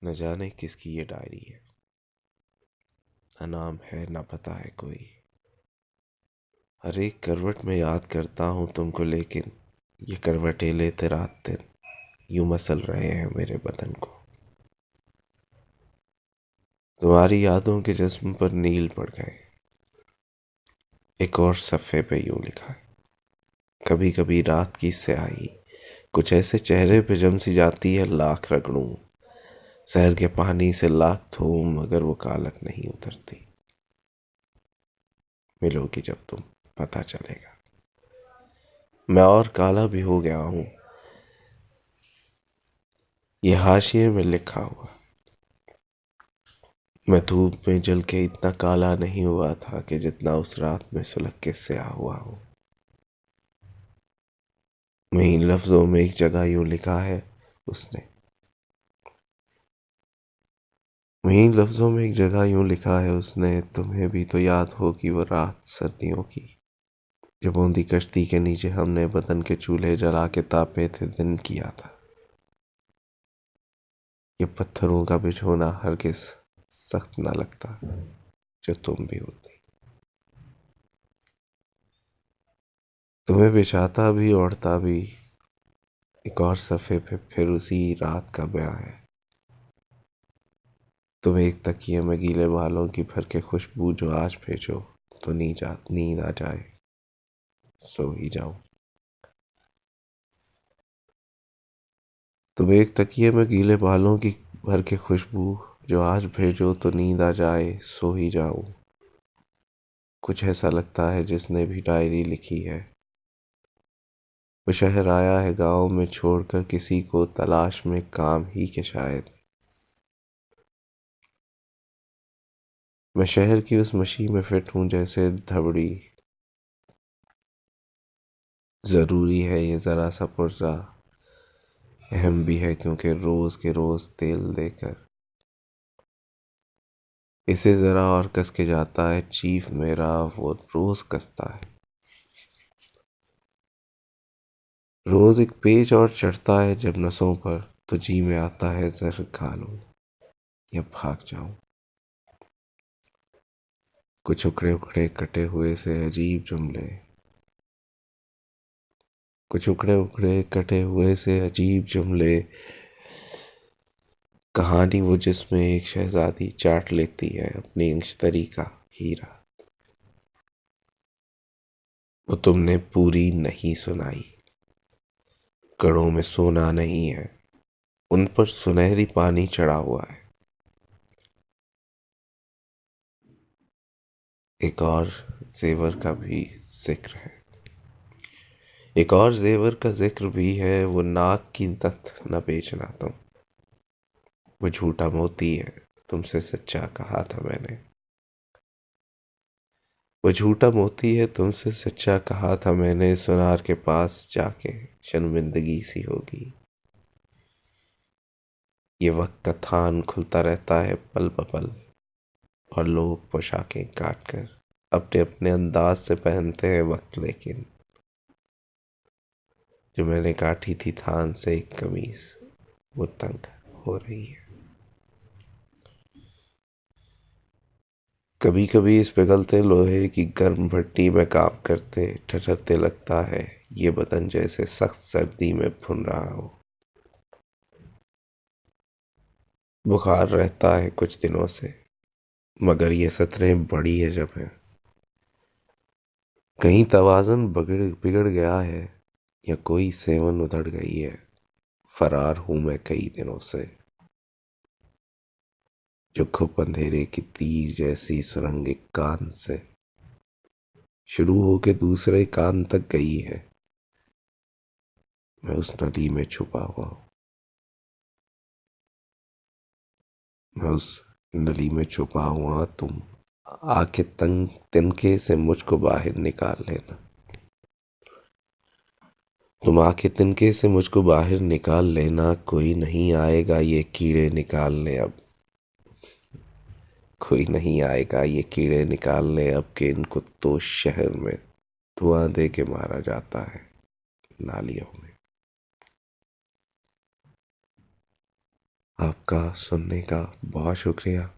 न जाने किसकी ये डायरी है, न नाम है न पता है कोई। हर एक करवट में याद करता हूँ तुमको, लेकिन ये करवटें लेते रात दिन यूं मसल रहे हैं मेरे बदन को। तुम्हारी यादों के जिस्म पर नील पड़ गए, एक और सफ़े पे यूं लिखा है। कभी कभी रात की स्याही कुछ ऐसे चेहरे पे जम सी जाती है, लाख रगड़ूं शहर के पानी से लाख धूम, मगर वो कालक नहीं उतरती। मिलोगी जब तुम पता चलेगा, मैं और काला भी हो गया हूँ। ये हाशिए में लिखा हुआ, मैं धूप में जल के इतना काला नहीं हुआ था कि जितना उस रात में सुलग के स्याह हुआ हूँ। मैं इन लफ्जों में एक जगह यूं लिखा है उसने, वहीं लफ्जों में एक जगह यूं लिखा है उसने, तुम्हें भी तो याद होगी वो रात सर्दियों की, जब बूंदी कश्ती के नीचे हमने वतन के चूल्हे जला के तापे थे दिन किया था। ये पत्थरों का बिछोना हरगिज सख्त ना लगता जो तुम भी होती। तुम्हें बिछाता भी ओढ़ता भी एक और सफ़े पे फिर उसी रात का बयां है। तुम एक तकिए में गीले बालों की भर के खुशबू जो आज भेजो तो नींद आ जाए, सो ही जाओ। तुम एक तकिए में गीले बालों की भर के खुशबू जो आज भेजो तो नींद आ जाए, सो ही जाऊं। कुछ ऐसा लगता है जिसने भी डायरी लिखी है, वो शहर आया है गांव में छोड़कर किसी को तलाश में काम ही के शायद। मैं शहर की उस मशीन में फिट हूँ जैसे धबड़ी, ज़रूरी है ये ज़रा सा पुर्जा, अहम भी है क्योंकि रोज़ के रोज़ तेल देकर इसे ज़रा और कस के जाता है चीफ मेरा, वो रोज़ कसता है। रोज़ एक पेज और चढ़ता है जब नसों पर, तो जी में आता है जहर खा लूं या भाग जाऊं। कुछ उखड़े उखड़े कटे हुए से अजीब जुमले, कुछ उखड़े उखड़े कटे हुए से अजीब जुमले, कहानी वो जिसमें एक शहजादी चाट लेती है अपनी इंशतरी का हीरा। वो तुमने पूरी नहीं सुनाई, कड़ों में सोना नहीं है, उन पर सुनहरी पानी चढ़ा हुआ है। एक और जेवर का भी जिक्र है, एक और जेवर का जिक्र भी है, वो नाक की नथ न बेचना तुम, वो झूठा मोती है तुमसे सच्चा कहा था मैंने। वो झूठा मोती है तुमसे सच्चा कहा था मैंने, सुनार के पास जाके शर्मिंदगी सी होगी। ये वक्त का थान खुलता रहता है पल ब पल, और लोग पोशाकें काट कर अपने अपने अंदाज से पहनते हैं वक्त, लेकिन जो मैंने काटी थी थान से एक कमीज, वो तंग हो रही है। कभी कभी इस पिघलते लोहे की गर्म भट्टी में काम करते ठठरते लगता है ये बदन जैसे सख्त सर्दी में भुन रहा हो। बुखार रहता है कुछ दिनों से, मगर ये सतरें बड़ी है जब है। कहीं तवाज़ुन बिगड़ गया है, या कोई सेवन उधड़ गई है। फरार हूं मैं कई दिनों से, जो खुप अंधेरे की तीर जैसी सुरंग एक कान से शुरू होके दूसरे कान तक गई है। मैं उस नदी में छुपा हुआ हूं, मैं उस नली में छुपा हुआ, तुम आके तंग तिनके से मुझको बाहर निकाल लेना। तुम आके तिनके से मुझको बाहर निकाल लेना, कोई नहीं आएगा ये कीड़े निकालने अब, कोई नहीं आएगा ये कीड़े निकालने अब के इनको तो शहर में धुआं दे के मारा जाता है नालियों में। आपका सुनने का बहुत शुक्रिया।